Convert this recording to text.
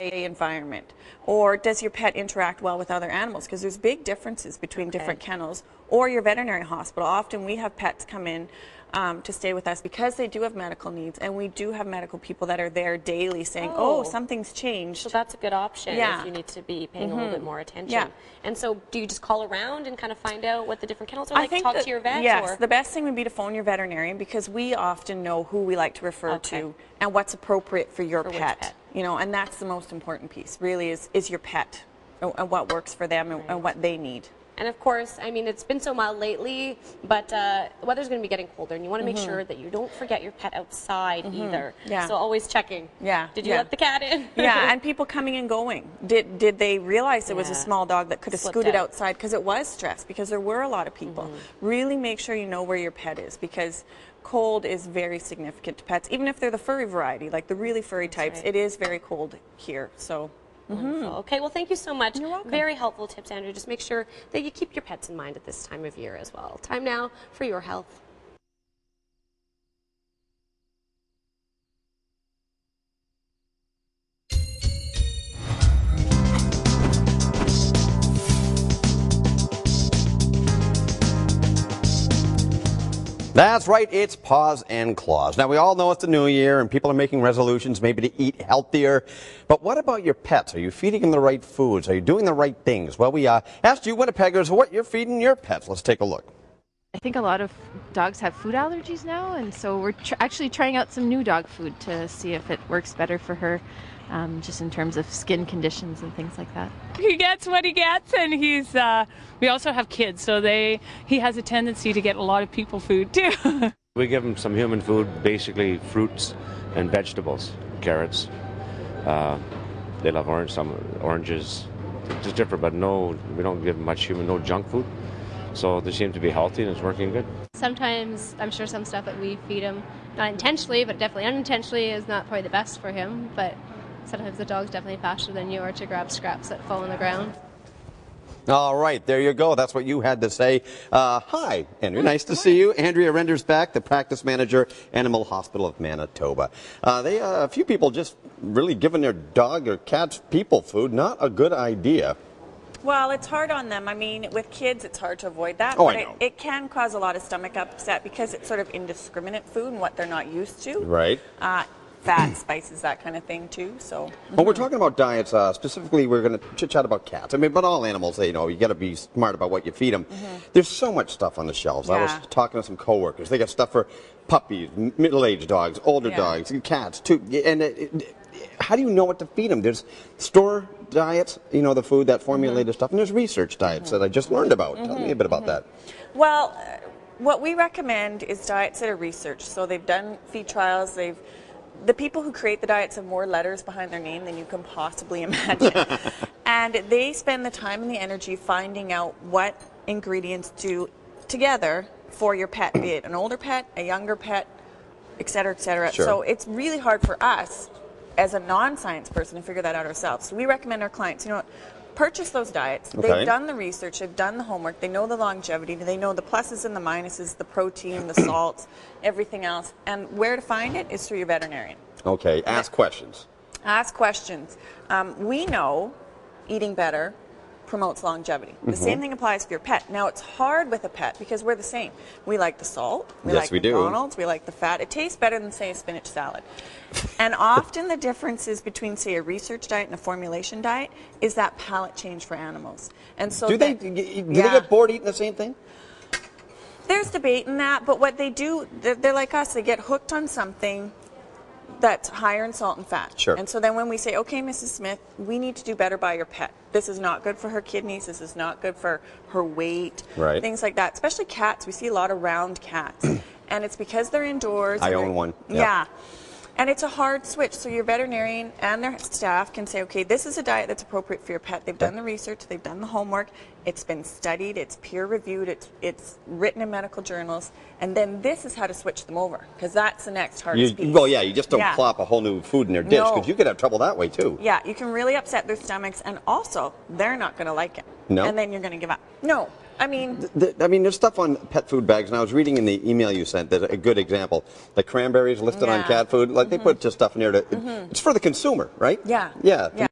environment? Or does your pet interact well with other animals? Because there's big differences between different kennels or your veterinary hospital. Often we have pets come in to stay with us because they do have medical needs, and we do have medical people that are there daily saying, oh, something's changed. So that's a good option if you need to be paying a little bit more attention. And so do you just call around and kind of find out what the different kennels are like? Talk to your vet? Yes, the best thing would be to phone your veterinarian, because we often know who we like to refer to and what's appropriate for your pet. You know, and that's the most important piece, really, is your pet and what works for them and what they need. And of course, I mean, it's been so mild lately, but the weather's going to be getting colder, and you want to make sure that you don't forget your pet outside either. So always checking. Did you let the cat in? And people coming and going. Did they realize it was a small dog that could have scooted outside because it was stressed, because there were a lot of people? Really make sure you know where your pet is, because cold is very significant to pets, even if they're the furry variety, like the really furry types. It is very cold here, so. Okay, well, thank you so much. You're welcome. Very helpful tips, Andrew. Just make sure that you keep your pets in mind at this time of year as well. Time now for your health. That's right, it's Paws and Claws. Now, we all know it's the new year and people are making resolutions maybe to eat healthier. But what about your pets? Are you feeding them the right foods? Are you doing the right things? Well, we asked you Winnipeggers what you're feeding your pets. Let's take a look. I think a lot of dogs have food allergies now, and so we're actually trying out some new dog food to see if it works better for her, just in terms of skin conditions and things like that. He gets what he gets, and he's. We also have kids, so he has a tendency to get a lot of people food too. We give him some human food, basically fruits and vegetables, carrots. They love oranges, just different, but no, we don't give them much human, no junk food. So they seem to be healthy and it's working good. Sometimes, I'm sure some stuff that we feed him, not intentionally, but definitely unintentionally, is not probably the best for him. But sometimes the dog's definitely faster than you are to grab scraps that fall on the ground. All right, there you go. That's what you had to say. Hi, Andrew. Nice to see you. Andrea Rendersback, the practice manager, Animal Hospital of Manitoba. A few people just really giving their dog or cat's people food. Not a good idea. Well, it's hard on them. I mean, with kids, it's hard to avoid that. Oh, but I know. It can cause a lot of stomach upset because it's sort of indiscriminate food and what they're not used to. Right. Fat, spices, that kind of thing, too. So. Well, we're talking about diets. Specifically, we're going to chit-chat about cats. I mean, but all animals, you know, you got to be smart about what you feed them. There's so much stuff on the shelves. I was talking to some coworkers. They got stuff for puppies, middle-aged dogs, older dogs, and cats, too. And how do you know what to feed them? There's store diets, you know, the food, that formulated stuff, and there's research diets that I just learned about. Tell me a bit about that. Well, what we recommend is diets that are researched. So they've done feed trials. The people who create the diets have more letters behind their name than you can possibly imagine. And they spend the time and the energy finding out what ingredients do together for your pet, be it an older pet, a younger pet, et cetera, et cetera. Sure. So it's really hard for us as a non-science person to figure that out ourselves. So we recommend our clients, you know what, purchase those diets. They've done the research, they've done the homework, they know the longevity, they know the pluses and the minuses, the protein, the salts, everything else. And where to find it is through your veterinarian. Okay, ask questions. Ask questions. We know eating better promotes longevity. The same thing applies for your pet. Now, it's hard with a pet because we're the same. We like the salt, we like McDonald's, we like the fat. It tastes better than, say, a spinach salad. And often the differences between, say, a research diet and a formulation diet is that palate change for animals. And so do they get bored eating the same thing? There's debate in that, but what they do, they're like us. They get hooked on something that's higher in salt and fat. Sure. And so then when we say, okay, Mrs. Smith, we need to do better by your pet. This is not good for her kidneys. This is not good for her weight. Right. Things like that. Especially cats. We see a lot of round cats. And it's because they're indoors. I own one. Yeah. And it's a hard switch. So your veterinarian and their staff can say, okay, this is a diet that's appropriate for your pet. They've done the research. They've done the homework. It's been studied. It's peer-reviewed. It's written in medical journals. And then this is how to switch them over, because that's the next hardest piece. Well, yeah, you just don't plop a whole new food in their dish, because you could have trouble that way, too. Yeah, you can really upset their stomachs, and also, they're not going to like it. No? And then you're going to give up. No. I mean, there's stuff on pet food bags, and I was reading in the email you sent that a good example, like cranberries listed on cat food. Like they put just stuff in there to. It's for the consumer, right? Yeah. Yeah.